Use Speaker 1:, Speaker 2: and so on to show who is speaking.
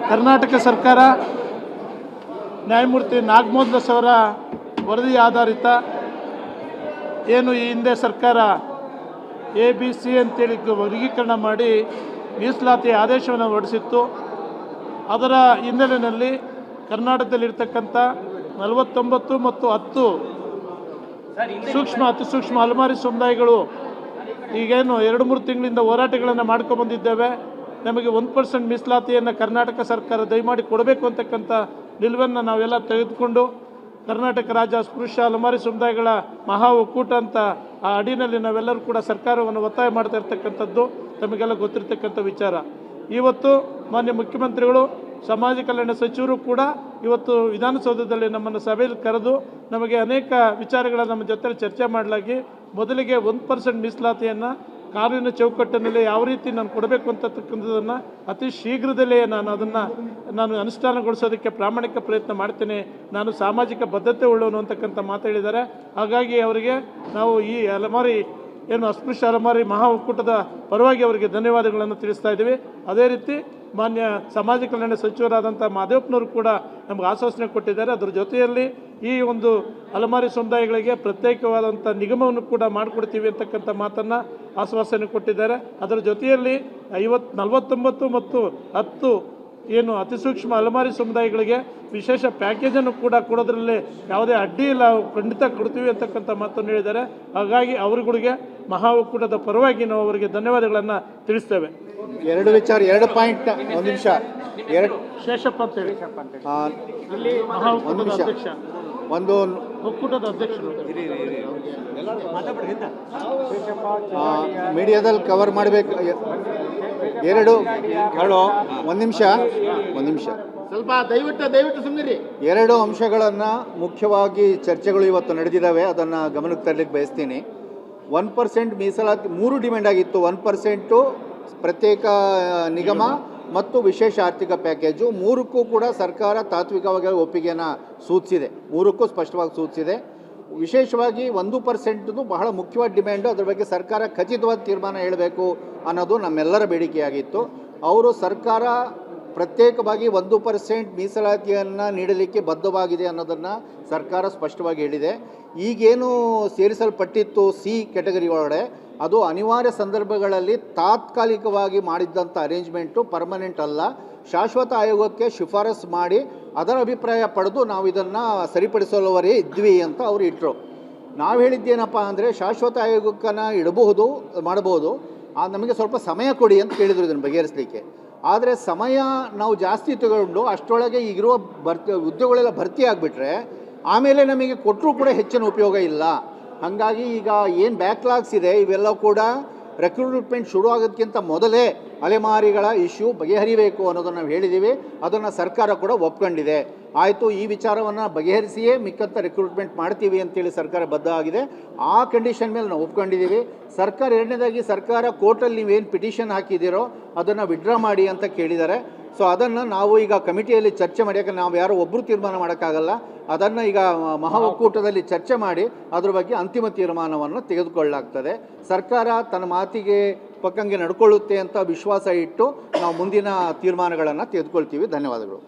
Speaker 1: ಕರ್ನಾಟಕ ಸರ್ಕಾರ ನ್ಯಾಯಮೂರ್ತಿ ನಾಗಮೋಹನ್ ಅವರ ವರದಿ ಆಧಾರಿತ ಏನು ಈ ಹಿಂದೆ ಸರ್ಕಾರ ABC ಅಂತೇಳಿ ವರ್ಗೀಕರಣ ಮಾಡಿ ಮೀಸಲಾತಿ ಆದೇಶವನ್ನು ಹೊರಡಿಸಿತ್ತು. ಅದರ ಹಿನ್ನೆಲೆಯಲ್ಲಿ ಕರ್ನಾಟಕದಲ್ಲಿರ್ತಕ್ಕಂಥ 49 ಮತ್ತು 10 ಸೂಕ್ಷ್ಮ ಅತಿ ಸೂಕ್ಷ್ಮ ಅಲೆಮಾರಿ ಸಮುದಾಯಗಳು ಈಗೇನು 2-3 ತಿಂಗಳಿಂದ ಹೋರಾಟಗಳನ್ನು ಮಾಡ್ಕೊಂಡ್ಬಂದಿದ್ದೇವೆ. ನಮಗೆ 1% ಮೀಸಲಾತಿಯನ್ನು ಕರ್ನಾಟಕ ಸರ್ಕಾರ ದಯಮಾಡಿ ಕೊಡಬೇಕು ಅಂತಕ್ಕಂಥ ನಿಲುವನ್ನು ನಾವೆಲ್ಲ ತೆಗೆದುಕೊಂಡು ಕರ್ನಾಟಕ ರಾಜ್ಯ ಅಸ್ಪೃಶ್ಯ ಅಲೆಮಾರಿ ಸಮುದಾಯಗಳ ಮಹಾ ಒಕ್ಕೂಟ ಅಂತ ಆ ಅಡಿನಲ್ಲಿ ನಾವೆಲ್ಲರೂ ಕೂಡ ಸರ್ಕಾರವನ್ನು ಒತ್ತಾಯ ಮಾಡ್ತಾ ಇರ್ತಕ್ಕಂಥದ್ದು ತಮಗೆಲ್ಲ ಗೊತ್ತಿರತಕ್ಕಂಥ ವಿಚಾರ. ಇವತ್ತು ಮಾನ್ಯ ಮುಖ್ಯಮಂತ್ರಿಗಳು ಸಮಾಜ ಕಲ್ಯಾಣ ಸಚಿವರು ಕೂಡ ಇವತ್ತು ವಿಧಾನಸೌಧದಲ್ಲಿ ನಮ್ಮನ್ನು ಸಭೆಯಲ್ಲಿ ಕರೆದು ನಮಗೆ ಅನೇಕ ವಿಚಾರಗಳನ್ನು ನಮ್ಮ ಜೊತೆ ಚರ್ಚೆ ಮಾಡಲಾಗಿ ಮೊದಲಿಗೆ 1% ಮೀಸಲಾತಿಯನ್ನು ಕಾನೂನಿನ ಚೌಕಟ್ಟಿನಲ್ಲಿ ಯಾವ ರೀತಿ ನಾನು ಕೊಡಬೇಕು ಅಂತಕ್ಕಂಥದ್ದನ್ನು ಅತಿ ಶೀಘ್ರದಲ್ಲೇ ನಾನು ಅನುಷ್ಠಾನಗೊಳಿಸೋದಕ್ಕೆ ಪ್ರಾಮಾಣಿಕ ಪ್ರಯತ್ನ ಮಾಡ್ತೇನೆ. ನಾನು ಸಾಮಾಜಿಕ ಬದ್ಧತೆ ಉಳ್ಳವನು ಅಂತಕ್ಕಂಥ ಮಾತು ಹೇಳಿದ್ದಾರೆ. ಹಾಗಾಗಿ ಅವರಿಗೆ ನಾವು ಈ ಅಲೆಮಾರಿ ಏನು ಅಸ್ಪೃಶ್ಯ ಅಲೆಮಾರಿ ಮಹಾ ಒಕ್ಕೂಟದ ಪರವಾಗಿ ಅವರಿಗೆ ಧನ್ಯವಾದಗಳನ್ನು ತಿಳಿಸ್ತಾ ಇದ್ದೀವಿ. ಅದೇ ರೀತಿ ಮಾನ್ಯ ಸಮಾಜ ಕಲ್ಯಾಣ ಸಚಿವರಾದಂಥ ಮಾದೇವಪ್ಪನವರು ಕೂಡ ನಮಗೆ ಆಶ್ವಾಸನೆ ಕೊಟ್ಟಿದ್ದಾರೆ. ಅದರ ಜೊತೆಯಲ್ಲಿ ಈ ಒಂದು ಅಲೆಮಾರಿ ಸಮುದಾಯಗಳಿಗೆ ಪ್ರತ್ಯೇಕವಾದಂಥ ನಿಗಮವನ್ನು ಕೂಡ ಮಾಡಿಕೊಡ್ತೀವಿ ಅಂತಕ್ಕಂಥ ಮಾತನ್ನು ಆಶ್ವಾಸನೆ ಕೊಟ್ಟಿದ್ದಾರೆ. ಅದರ ಜೊತೆಯಲ್ಲಿ 49 ಮತ್ತು 10 ಏನು ಅತಿ ಸೂಕ್ಷ್ಮ ಅಲೆಮಾರಿ ಸಮುದಾಯಗಳಿಗೆ ವಿಶೇಷ ಪ್ಯಾಕೇಜನ್ನು ಕೂಡ ಕೊಡೋದ್ರಲ್ಲಿ ಯಾವುದೇ ಅಡ್ಡಿ ಇಲ್ಲ, ಖಂಡಿತ ಕೊಡ್ತೀವಿ ಅಂತಕ್ಕಂಥ ಮಾತನ್ನು ಹೇಳಿದ್ದಾರೆ. ಹಾಗಾಗಿ ಅವರುಗಳಿಗೆ ಮಹಾ ಒಕ್ಕೂಟದ ಪರವಾಗಿ ನಾವು ಅವರಿಗೆ ಧನ್ಯವಾದಗಳನ್ನು ತಿಳಿಸ್ತೇವೆ.
Speaker 2: 2 ವಿಚಾರ 2 ಪಾಯಿಂಟ್ 1 ನಿಮಿಷ 2
Speaker 1: ಶೇಷಪ್ಪ ಅಂತ ಹೇಳಿ ಇಲ್ಲಿ ಮಹಾ ಒಕ್ಕೂಟದ ಅಧ್ಯಕ್ಷ
Speaker 2: ಒಂದು
Speaker 1: ಒಕ್ಕೂಟದ ಅಧ್ಯಕ್ಷರು
Speaker 2: ಮೀಡಿಯಾದಲ್ಲಿ ಕವರ್ ಮಾಡಬೇಕು. 1 ನಿಮಿಷ
Speaker 3: ಸ್ವಲ್ಪ ದಯವಿಟ್ಟು ಸುಮ್ಮನಿರಿ.
Speaker 2: 2 ಅಂಶಗಳನ್ನು ಮುಖ್ಯವಾಗಿ ಚರ್ಚೆಗಳು ಇವತ್ತು ನಡೆದಿದ್ದಾವೆ, ಅದನ್ನು ಗಮನಕ್ಕೆ ತರಲಿಕ್ಕೆ ಬಯಸ್ತೀನಿ. 1% ಮೀಸಲಾತಿ 3 ಡಿಮ್ಯಾಂಡ್ ಆಗಿತ್ತು. 1% ಪ್ರತ್ಯೇಕ ನಿಗಮ ಮತ್ತು ವಿಶೇಷ ಆರ್ಥಿಕ ಪ್ಯಾಕೇಜು 3ಕ್ಕೂ ಕೂಡ ಸರ್ಕಾರ ತಾತ್ವಿಕವಾಗಿ ಒಪ್ಪಿಗೆಯನ್ನು ಸೂಚಿಸಿದೆ. 3ಕ್ಕೂ ಸ್ಪಷ್ಟವಾಗಿ ಸೂಚಿಸಿದೆ. ವಿಶೇಷವಾಗಿ 1% ಬಹಳ ಮುಖ್ಯವಾದ ಡಿಮ್ಯಾಂಡು. ಅದರ ಬಗ್ಗೆ ಸರ್ಕಾರ ಖಚಿತವಾದ ತೀರ್ಮಾನ ಹೇಳಬೇಕು ಅನ್ನೋದು ನಮ್ಮೆಲ್ಲರ ಬೇಡಿಕೆಯಾಗಿತ್ತು. ಅವರು ಸರ್ಕಾರ ಪ್ರತ್ಯೇಕವಾಗಿ 1% ಮೀಸಲಾತಿಯನ್ನು ನೀಡಲಿಕ್ಕೆ ಬದ್ಧವಾಗಿದೆ ಅನ್ನೋದನ್ನು ಸರ್ಕಾರ ಸ್ಪಷ್ಟವಾಗಿ ಹೇಳಿದೆ. ಈಗೇನು ಸೇರಿಸಲ್ಪಟ್ಟಿತ್ತು C ಕ್ಯಾಟಗರಿ ಒಳಗಡೆ, ಅದು ಅನಿವಾರ್ಯ ಸಂದರ್ಭಗಳಲ್ಲಿ ತಾತ್ಕಾಲಿಕವಾಗಿ ಮಾಡಿದ್ದಂಥ ಅರೇಂಜ್ಮೆಂಟು, ಪರ್ಮನೆಂಟ್ ಅಲ್ಲ. ಶಾಶ್ವತ ಆಯೋಗಕ್ಕೆ ಶಿಫಾರಸು ಮಾಡಿ ಅದರ ಅಭಿಪ್ರಾಯ ಪಡೆದು ನಾವು ಇದನ್ನು ಸರಿಪಡಿಸಲುವರೇ ಇದ್ವಿ ಅಂತ ಅವರು ಇಟ್ಟರು. ನಾವು ಹೇಳಿದ್ದೇನಪ್ಪ ಅಂದರೆ ಶಾಶ್ವತ ಆಯೋಗಕ್ಕನ್ನು ಮಾಡಬಹುದು, ನಮಗೆ ಸ್ವಲ್ಪ ಸಮಯ ಕೊಡಿ ಅಂತ ಕೇಳಿದರು ಇದನ್ನು ಬಗೆಹರಿಸಲಿಕ್ಕೆ. ಆದರೆ ಸಮಯ ನಾವು ಜಾಸ್ತಿ ತಗೊಂಡು ಅಷ್ಟರೊಳಗೆ ಈಗಿರುವ ಉದ್ಯೋಗಗಳೆಲ್ಲ ಭರ್ತಿ ಆಗಿಬಿಟ್ರೆ ಆಮೇಲೆ ನಮಗೆ ಕೊಟ್ಟರೂ ಕೂಡ ಹೆಚ್ಚಿನ ಉಪಯೋಗ ಇಲ್ಲ. ಹಾಗಾಗಿ ಈಗ ಏನು ಬ್ಯಾಕ್ಲಾಗ್ಸ್ ಇದೆ ಇವೆಲ್ಲ ಕೂಡ ರೆಕ್ರೂಟ್ಮೆಂಟ್ ಶುರು ಆಗೋದಕ್ಕಿಂತ ಮೊದಲೇ ಅಲೆಮಾರಿಗಳ ಇಶ್ಯೂ ಬಗೆಹರಿಬೇಕು ಅನ್ನೋದನ್ನು ನಾವು ಹೇಳಿದ್ದೀವಿ. ಅದನ್ನು ಸರ್ಕಾರ ಕೂಡ ಒಪ್ಕೊಂಡಿದೆ. ಆಯಿತು, ಈ ವಿಚಾರವನ್ನು ಬಗೆಹರಿಸಿಯೇ ಮಿಕ್ಕಂತ ರಿಕ್ರೂಟ್ಮೆಂಟ್ ಮಾಡ್ತೀವಿ ಅಂತೇಳಿ ಸರ್ಕಾರ ಬದ್ಧ ಆಗಿದೆ. ಆ ಕಂಡೀಷನ್ ಮೇಲೆ ನಾವು ಒಪ್ಕೊಂಡಿದ್ದೀವಿ. ಸರ್ಕಾರ ಎರಡನೇದಾಗಿ ಸರ್ಕಾರ ಕೋರ್ಟಲ್ಲಿ ನೀವೇನು ಪಿಟಿಷನ್ ಹಾಕಿದ್ದೀರೋ ಅದನ್ನು ವಿಡ್ರಾ ಮಾಡಿ ಅಂತ ಕೇಳಿದ್ದಾರೆ. ಸೊ ಅದನ್ನು ನಾವು ಈಗ ಕಮಿಟಿಯಲ್ಲಿ ಚರ್ಚೆ ಮಾಡಿ, ಯಾಕಂದರೆ ನಾವು ಯಾರೋ ಒಬ್ಬರು ತೀರ್ಮಾನ ಮಾಡೋಕ್ಕಾಗಲ್ಲ, ಅದನ್ನು ಈಗ ಮಹಾ ಒಕ್ಕೂಟದಲ್ಲಿ ಚರ್ಚೆ ಮಾಡಿ ಅದ್ರ ಬಗ್ಗೆ ಅಂತಿಮ ತೀರ್ಮಾನವನ್ನು ತೆಗೆದುಕೊಳ್ಳಲಾಗ್ತದೆ. ಸರ್ಕಾರ ತನ್ನ ಮಾತಿಗೆ ಪಕ್ಕಂಗೆ ನಡ್ಕೊಳ್ಳುತ್ತೆ ಅಂತ ವಿಶ್ವಾಸ ಇಟ್ಟು ನಾವು ಮುಂದಿನ ತೀರ್ಮಾನಗಳನ್ನು ತೆಗೆದುಕೊಳ್ತೀವಿ. ಧನ್ಯವಾದಗಳು.